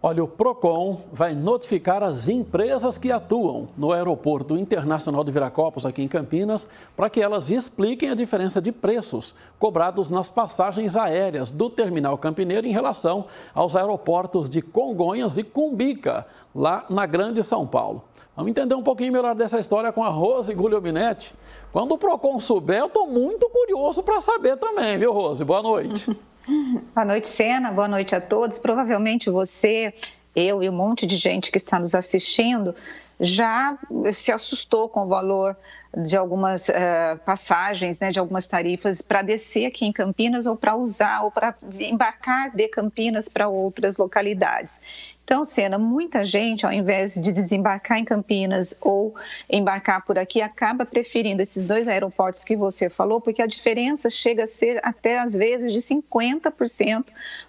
Olha, o PROCON vai notificar as empresas que atuam no Aeroporto Internacional de Viracopos, aqui em Campinas, para que elas expliquem a diferença de preços cobrados nas passagens aéreas do Terminal Campineiro em relação aos aeroportos de Congonhas e Cumbica, lá na Grande São Paulo. Vamos entender um pouquinho melhor dessa história com a Rose Guglielminetti. Quando o PROCON souber, eu estou muito curioso para saber também, viu, Rose? Boa noite. Boa noite, Sena. Boa noite a todos. Provavelmente você, eu e um monte de gente que está nos assistindo já se assustou com o valor de algumas passagens, né, de algumas tarifas para descer aqui em Campinas ou para usar ou para embarcar de Campinas para outras localidades. Então, Sena, muita gente, ao invés de desembarcar em Campinas ou embarcar por aqui, acaba preferindo esses dois aeroportos que você falou, porque a diferença chega a ser até, às vezes, de 50%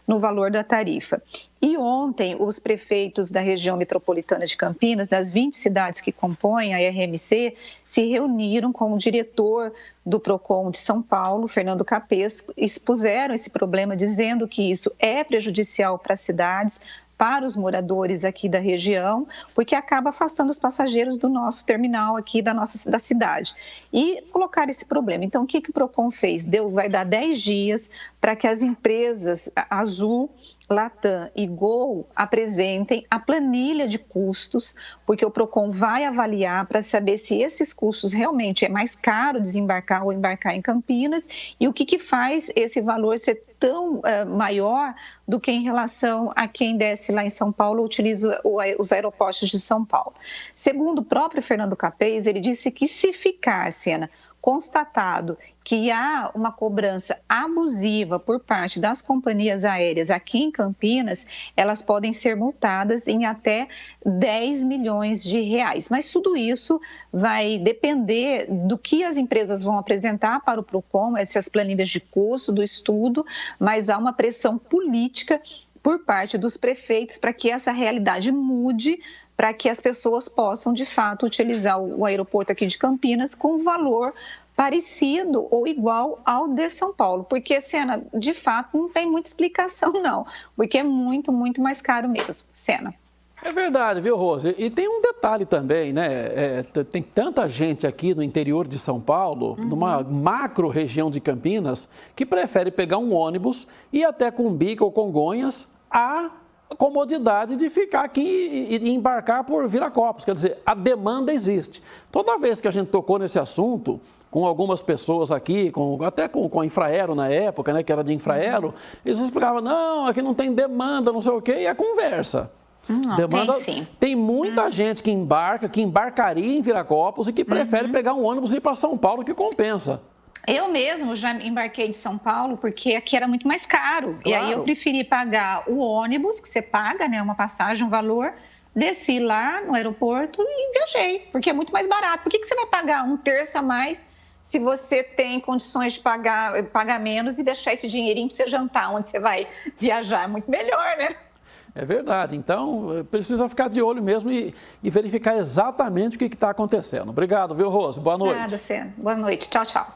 no valor da tarifa. E ontem, os prefeitos da região metropolitana de Campinas, das 20 cidades que compõem a RMC, se reuniram com o diretor do PROCON de São Paulo, Fernando Capês, expuseram esse problema, dizendo que isso é prejudicial para as cidades, para os moradores aqui da região, porque acaba afastando os passageiros do nosso terminal aqui da cidade. E colocar esse problema. Então, o que o PROCON fez? Vai dar 10 dias para que as empresas Azul, Latam e Gol apresentem a planilha de custos, porque o PROCON vai avaliar para saber se esses custos realmente é mais caro desembarcar ou embarcar em Campinas e o que faz esse valor ser tão maior do que em relação a quem desce lá em São Paulo ou utiliza os aeroportos de São Paulo. Segundo o próprio Fernando Capês, ele disse que se ficar, Sena, constatado que há uma cobrança abusiva por parte das companhias aéreas aqui em Campinas, elas podem ser multadas em até 10 milhões de reais. Mas tudo isso vai depender do que as empresas vão apresentar para o PROCON, essas planilhas de custo, do estudo, mas há uma pressão política por parte dos prefeitos para que essa realidade mude, para que as pessoas possam, de fato, utilizar o aeroporto aqui de Campinas com valor parecido ou igual ao de São Paulo. Porque, Sena, de fato, não tem muita explicação, não. Porque é muito, muito mais caro mesmo, Sena. É verdade, viu, Rose? E tem um detalhe também, né? Tem tanta gente aqui no interior de São Paulo, numa macro região de Campinas, que prefere pegar um ônibus e ir até Cumbica ou Congonhas a comodidade de ficar aqui e embarcar por Viracopos. Quer dizer, a demanda existe. Toda vez que a gente tocou nesse assunto, com algumas pessoas aqui, até com a Infraero na época, né, que era de Infraero, eles explicavam, não, aqui não tem demanda, não sei o quê, e é conversa. Demanda, tem muita gente que embarcaria em Viracopos e que prefere pegar um ônibus e ir para São Paulo, que compensa. Eu mesmo já embarquei de São Paulo porque aqui era muito mais caro. Claro. E aí eu preferi pagar o ônibus, que você paga, né, uma passagem, um valor, desci lá no aeroporto e viajei, porque é muito mais barato. Por que você vai pagar um terço a mais se você tem condições de pagar menos e deixar esse dinheirinho para você jantar onde você vai viajar? É muito melhor, né? É verdade. Então, precisa ficar de olho mesmo e verificar exatamente o que está acontecendo. Obrigado, viu, Rose? Boa noite. Nada, Sena. Boa noite. Tchau, tchau.